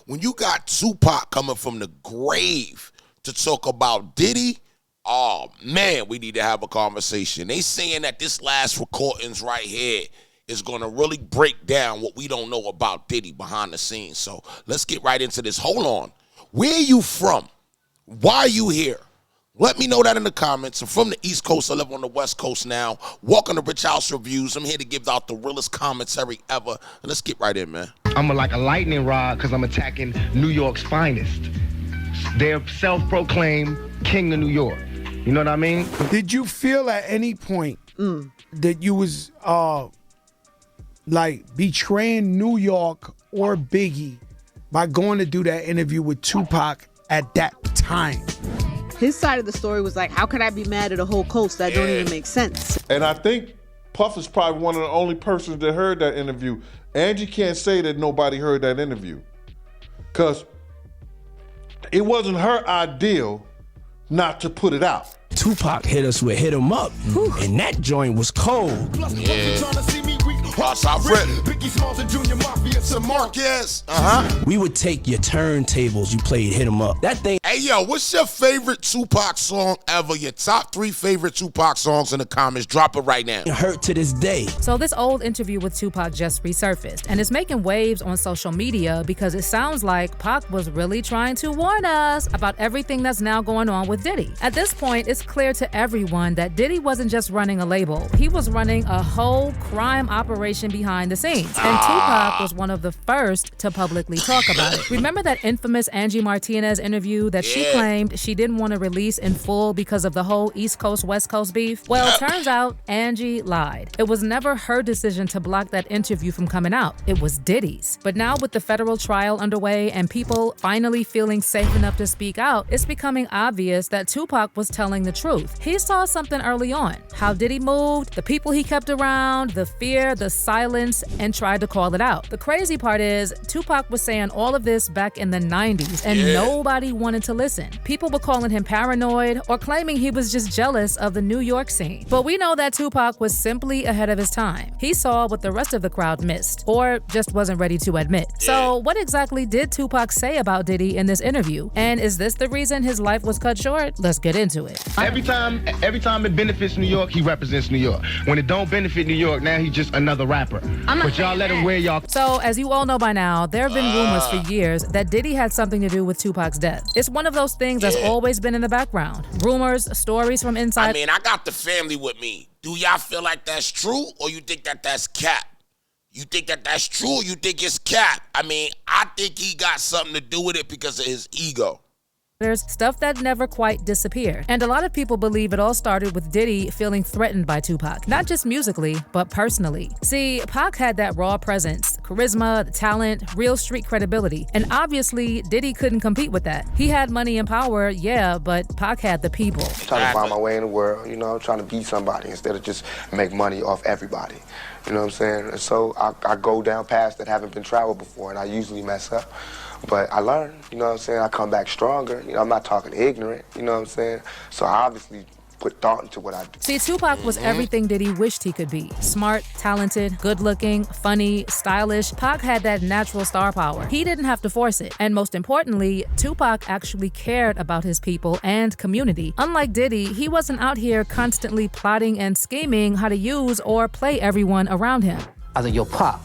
when you got Tupac coming from the grave to talk about Diddy, oh, man, we need to have a conversation. They saying that this last recordings right here is going to really break down what we don't know about Diddy behind the scenes. So let's get right into this. Hold on. Where are you from? Why are you here? Let me know that in the comments. I'm from the East Coast. I live on the West Coast now. Welcome to Rich House Reviews. I'm here to give out the realest commentary ever. And let's get right in, man. I'm like a lightning rod because I'm attacking New York's finest. They're self-proclaimed king of New York. You know what I mean? Did you feel at any point that you was like betraying New York or Biggie by going to do that interview with Tupac at that time? His side of the story was like, how could I be mad at a whole coast? That don't even make sense. And I think Puff is probably one of the only persons that heard that interview. Angie can't say that nobody heard that interview, because it wasn't her ideal not to put it out. Tupac hit us with Hit 'Em Up, and that joint was cold. Yeah. Marquez. We would take your turntables, you played Hit 'Em Up. That thing. Hey, yo, what's your favorite Tupac song ever? Your top 3 favorite Tupac songs in the comments. Drop it right now. Hurt to this day. So this old interview with Tupac just resurfaced, and it's making waves on social media because it sounds like Pac was really trying to warn us about everything that's now going on with Diddy. At this point, it's clear to everyone that Diddy wasn't just running a label. He was running a whole crime operation behind the scenes, and Tupac was one of the first to publicly talk about it. Remember that infamous Angie Martinez interview that she claimed she didn't want to release in full because of the whole East Coast, West Coast beef? Well, turns out Angie lied. It was never her decision to block that interview from coming out. It was Diddy's. But now with the federal trial underway and people finally feeling safe enough to speak out, it's becoming obvious that Tupac was telling the truth. He saw something early on. How Diddy moved, the people he kept around, the fear, the silence, and tried to call it out. The crazy part is, Tupac was saying all of this back in the 90s, and nobody wanted to listen. People were calling him paranoid or claiming he was just jealous of the New York scene. But we know that Tupac was simply ahead of his time. He saw what the rest of the crowd missed, or just wasn't ready to admit. So what exactly did Tupac say about Diddy in this interview? And is this the reason his life was cut short? Let's get into it. Every time it benefits New York, he represents New York. When it don't benefit New York, now he's just another rapper. But y'all let him wear y'all. So, as you all know by now, there have been rumors for years that Diddy had something to do with Tupac's death. It's one of those things that's always been in the background. Rumors, stories from inside. I mean, I got the family with me. Do y'all feel like that's true, or you think that that's cap? You think that that's true, or you think it's cap? I mean, I think he got something to do with it because of his ego. There's stuff that never quite disappeared. And a lot of people believe it all started with Diddy feeling threatened by Tupac, not just musically, but personally. See, Pac had that raw presence, charisma, talent, real street credibility. And obviously, Diddy couldn't compete with that. He had money and power, yeah, but Pac had the people. I'm trying to find my way in the world, you know, I'm trying to be somebody instead of just make money off everybody. You know what I'm saying? And so I go down paths that haven't been traveled before, and I usually mess up. But I learn, you know what I'm saying? I come back stronger. You know, I'm not talking ignorant, you know what I'm saying? So I obviously put thought into what I do. See, Tupac was everything Diddy wished he could be. Smart, talented, good-looking, funny, stylish. Pac had that natural star power. He didn't have to force it. And most importantly, Tupac actually cared about his people and community. Unlike Diddy, he wasn't out here constantly plotting and scheming how to use or play everyone around him. I was like, yo, Pac,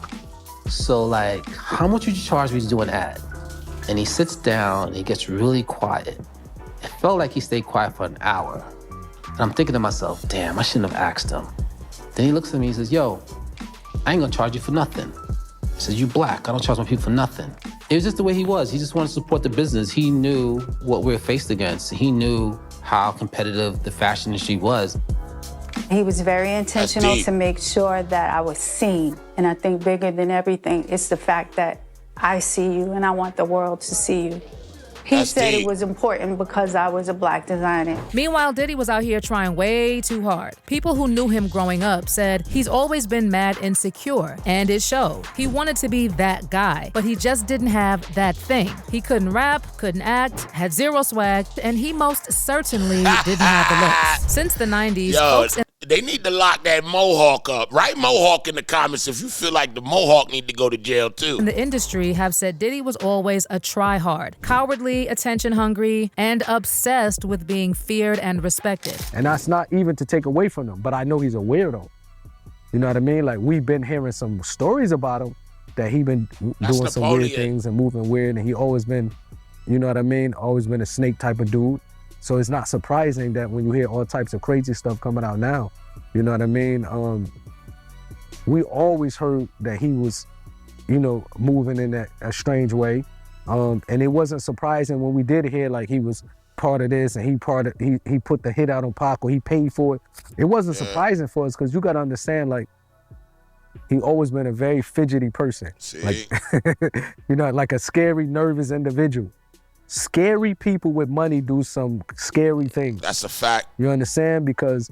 so like, how much would you charge me to do an ad? And he sits down and he gets really quiet. It felt like he stayed quiet for an hour. And I'm thinking to myself, damn, I shouldn't have asked him. Then he looks at me and says, yo, I ain't gonna charge you for nothing. He says, you black, I don't charge my people for nothing. It was just the way he was. He just wanted to support the business. He knew what we were faced against. He knew how competitive the fashion industry was. He was very intentional to make sure that I was seen. And I think bigger than everything, it's the fact that I see you and I want the world to see you. He said it was important because I was a black designer. Meanwhile, Diddy was out here trying way too hard. People who knew him growing up said he's always been mad insecure, and it showed. He wanted to be that guy, but he just didn't have that thing. He couldn't rap, couldn't act, had zero swag, and he most certainly didn't have the looks. Since the 90s, folks They need to lock that Mohawk up. Write Mohawk in the comments if you feel like the Mohawk need to go to jail too. In the industry have said Diddy was always a tryhard, cowardly, attention-hungry, and obsessed with being feared and respected. And that's not even to take away from him, but I know he's a weirdo. You know what I mean? Like, we've been hearing some stories about him that he been doing some weird things and moving weird, and he always been, you know what I mean, always been a snake type of dude. So it's not surprising that when you hear all types of crazy stuff coming out now, you know what I mean? We always heard that he was, you know, moving in a strange way. And it wasn't surprising when we did hear like he was part of this and he put the hit out on Pac or he paid for it. It wasn't surprising for us because you got to understand, like, he always been a very fidgety person. Like, you know, like a scary, nervous individual. Scary people with money do some scary things. That's a fact. You understand? Because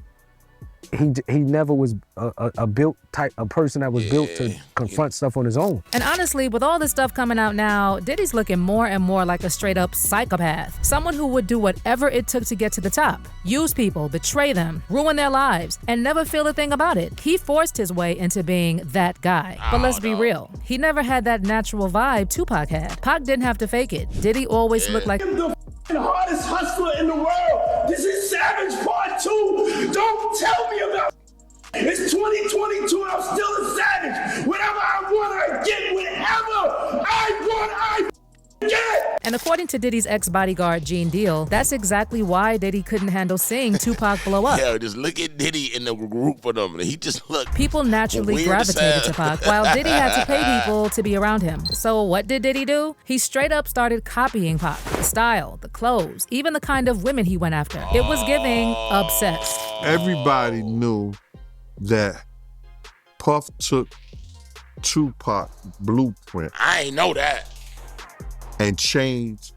he never was a person that was built to confront stuff on his own. And honestly, with all this stuff coming out now, Diddy's looking more and more like a straight up psychopath. Someone who would do whatever it took to get to the top. Use people, betray them, ruin their lives, and never feel a thing about it. He forced his way into being that guy. But let's be real, he never had that natural vibe Tupac had. Pac didn't have to fake it. Diddy always looked like the hardest hustler in the world. This is Savage Part 2. Don't tell me about it. It's 2022 and I'm still a savage. Whatever I want, I get. Whatever I want, I get. And according to Diddy's ex-bodyguard, Gene Deal, that's exactly why Diddy couldn't handle seeing Tupac blow up. Yeah, just look at Diddy in the group of them. He just looked People naturally gravitated to Pac, while Diddy had to pay people to be around him. So what did Diddy do? He straight up started copying Pac. The style, the clothes, even the kind of women he went after. It was giving obsessed. Everybody knew that Puff took Tupac blueprint. I ain't know that. And changed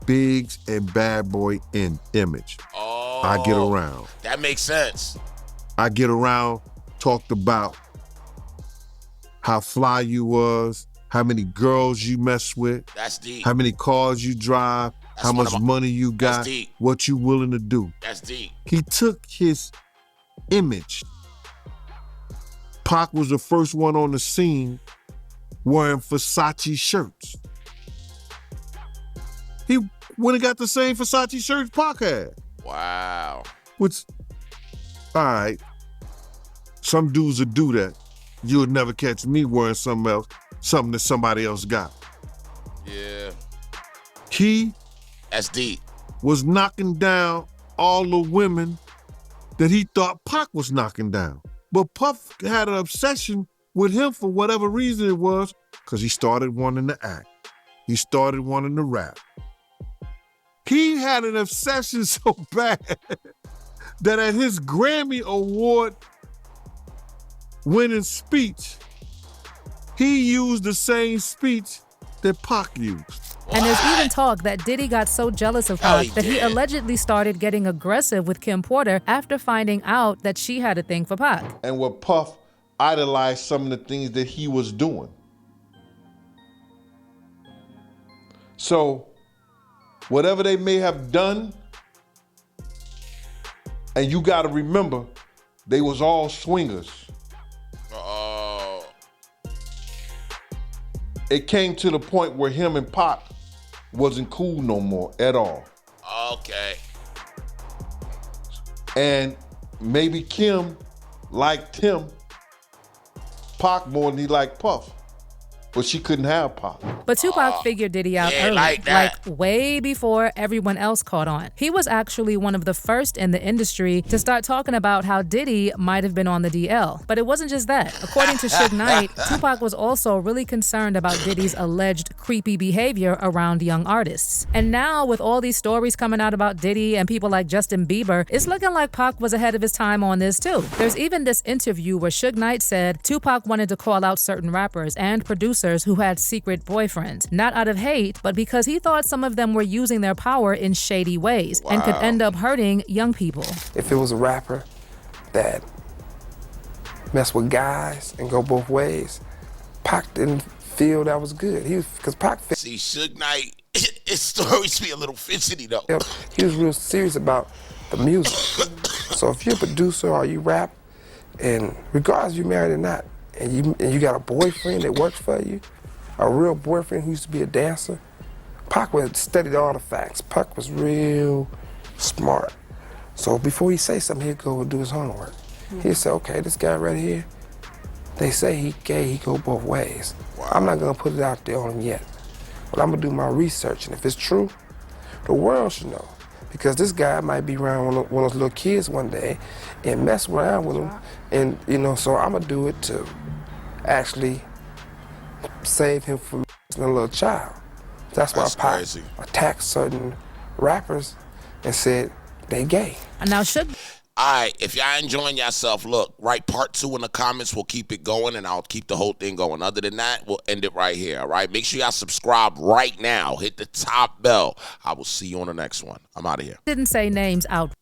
Biggs and Bad Boy in image. I get around. That makes sense. I get around, talked about how fly you was, how many girls you mess with. That's deep. How many cars you drive, how much money you got, what you willing to do. That's deep. He took his image. Pac was the first one on the scene wearing Versace shirts. He went and got the same Versace shirts Pac had. Wow. Which, all right, some dudes would do that. You would never catch me wearing something else, something that somebody else got. Yeah. That's deep. Was knocking down all the women that he thought Pac was knocking down. But Puff had an obsession with him for whatever reason it was, because he started wanting to act. He started wanting to rap. He had an obsession so bad that at his Grammy Award winning speech, he used the same speech that Pac used. And there's even talk that Diddy got so jealous of Pac that he allegedly started getting aggressive with Kim Porter after finding out that she had a thing for Pac. And what Puff idolized some of the things that he was doing. So, whatever they may have done, and you gotta remember, they was all swingers. It came to the point where him and Pac wasn't cool no more at all. Okay. And maybe Kim liked him, Pac, more than he liked Puff. But she couldn't have Pac. But Tupac figured Diddy out early, like way before everyone else caught on. He was actually one of the first in the industry to start talking about how Diddy might have been on the DL. But it wasn't just that. According to Suge Knight, Tupac was also really concerned about Diddy's alleged creepy behavior around young artists. And now, with all these stories coming out about Diddy and people like Justin Bieber, it's looking like Pac was ahead of his time on this too. There's even this interview where Suge Knight said Tupac wanted to call out certain rappers and producers who had secret boyfriends, not out of hate, but because he thought some of them were using their power in shady ways and could end up hurting young people. If it was a rapper that messed with guys and go both ways, Pac didn't feel that was good. Because Pac... See, Suge Knight, his stories be a little fidgety though. He was real serious about the music. So if you're a producer or you rap, and regardless if you're married or not, and you got a boyfriend that works for you, a real boyfriend who used to be a dancer, Pac was studied all the facts. Pac was real smart. So before he say something, he'd go and do his homework. He'd say, okay, this guy right here, they say he gay, he go both ways. I'm not gonna put it out there on him yet, but I'm gonna do my research, and if it's true, the world should know. Because this guy might be around one of those little kids one day and mess around with them, and so I'm gonna do it to actually save him from a little child. That's why Pac attacked certain rappers and said they gay. Now should. All right, if y'all enjoying yourself, look, write part 2 in the comments. We'll keep it going, and I'll keep the whole thing going. Other than that, we'll end it right here, all right? Make sure y'all subscribe right now. Hit the top bell. I will see you on the next one. I'm out of here. Didn't say names out.